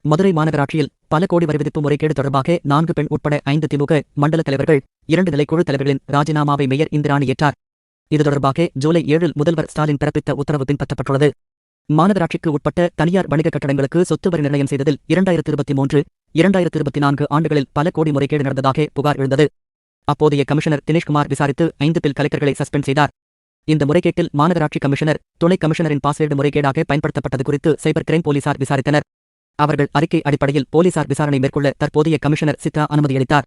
மதுரை மாநகராட்சியில் பல கோடி வரி விதிப்பு முறைகேடு தொடர்பாக 4 பெண் உட்பட 5 திமுக மண்டல தலைவர்கள் 2 நிலைக்குழு தலைவர்களின் ராஜினாமாவை மேயர் இந்திராணி ஏற்றார். இது தொடர்பாக ஜூலை 7 முதல்வர் ஸ்டாலின் பிறப்பித்த உத்தரவு பின்பற்றப்பட்டுள்ளது. மாநகராட்சிக்கு உட்பட்ட தனியார் வணிக கட்டடங்களுக்கு சொத்து வரி நிர்ணயம் செய்ததில் 2023, 2024 ஆண்டுகளில் பல கோடி முறைகேடு நடந்ததாக புகார் எழுந்தது. அப்போதைய கமிஷனர் தினேஷ்குமார் விசாரித்து 5 பில் கலெக்டர்களை சஸ்பெண்ட் செய்தார். இந்த முறைகேட்டில் மாநகராட்சி கமிஷனர், துணை கமிஷனரின் பாஸ்வேர்டு முறைகேடாக பயன்படுத்தப்பட்டது குறித்து சைபர் கிரைம் போலீசார் விசாரித்தனர். அவர்கள் அறிக்கை அடிப்படையில் போலீசார் விசாரணை மேற்கொள்ள தற்போதைய கமிஷனர் சித்ரா அனுமதியளித்தார்.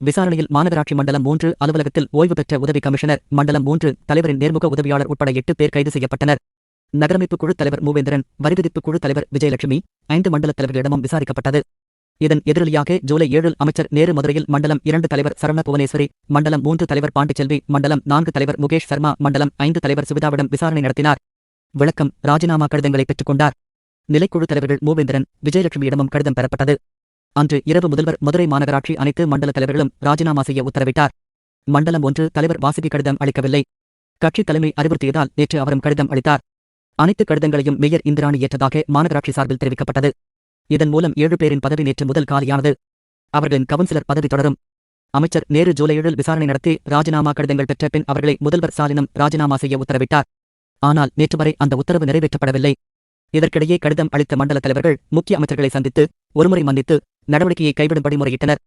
விசாரணையில் மாநகராட்சி மண்டலம் 3 அலுவலகத்தில் ஓய்வு பெற்ற உதவி கமிஷனர், மண்டலம் 3 தலைவரின் நேர்முக உதவியாளர் உட்பட 8 பேர் கைது செய்யப்பட்டனர். நகரமைப்பு குழு தலைவர் மூவேந்திரன், வரிவிதிப்பு குழு தலைவர் விஜயலட்சுமி, 5 மண்டல தலைவர்களிடமும் விசாரிக்கப்பட்டது. இதன் எதிரொலியாக ஜூலை 7 அமைச்சர் நேரு மதுரையில் மண்டலம் 2 தலைவர் சரவண புவனேஸ்வரி, மண்டலம் 3 தலைவர் பாண்டிச்செல்வி, மண்டலம் 4 தலைவர் முகேஷ் சர்மா, மண்டலம் 5 தலைவர் சுவிதாவிடம் விசாரணை நடத்தினார். விளக்கம்: ராஜினாமா கடிதங்களை பெற்றுக்கொண்டார். நிலைக்குழு தலைவர்கள் மூவேந்திரன், விஜயலட்சுமியிடமும் கடிதம் பெறப்பட்டது. அன்று இரவு முதல்வர் மதுரை மாநகராட்சி அனைத்து மண்டல தலைவர்களும் ராஜினாமா செய்ய உத்தரவிட்டார். மண்டலம் 1 தலைவர் வாசுகி கடிதம் அளிக்கவில்லை. கட்சி தலைமை அறிவுறுத்தியதால் நேற்று அவரும் கடிதம் அளித்தார். அனைத்து கடிதங்களையும் மேயர் இந்திராணி ஏற்றதாக மாநகராட்சி சார்பில் தெரிவிக்கப்பட்டது. இதன் மூலம் 7 பேரின் பதவி நேற்று முதல் காலியானது. அவர்களின் கவுன்சிலர் பதவி தொடரும். அமைச்சர் நேரு ஜூலை 7 விசாரணை நடத்தி ராஜினாமா கடிதங்கள் பெற்ற பின் அவர்களை முதல்வர் ஸ்டாலினும் ராஜினாமா செய்ய உத்தரவிட்டார். ஆனால் நேற்று வரை அந்த உத்தரவு நிறைவேற்றப்படவில்லை. இதற்கிடையே கடிதம் அளித்த மண்டல தலைவர்கள் முக்கிய அமைச்சர்களை சந்தித்து ஒருமுறை மன்னித்து நடவடிக்கையை கைவிடும்படி முறையிட்டனர்.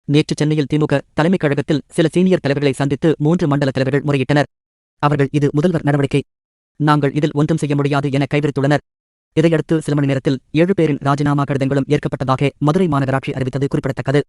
நேற்று சென்னையில் திமுக தலைமைக் கழகத்தில் சில சீனியர் தலைவர்களை சந்தித்து 3 மண்டல தலைவர்கள் முறையிட்டனர். அவர்கள் இது முதல்வர் நடவடிக்கை, நாங்கள் இதில் ஒன்றும் செய்ய முடியாது என கைவிரித்துள்ளனர். இதையடுத்து சில மணி நேரத்தில் 7 பேரின் ராஜினாமா கடிதங்களும் ஏற்கப்பட்டதாக மதுரை மாநகராட்சி அறிவித்தது குறிப்பிடத்தக்கது.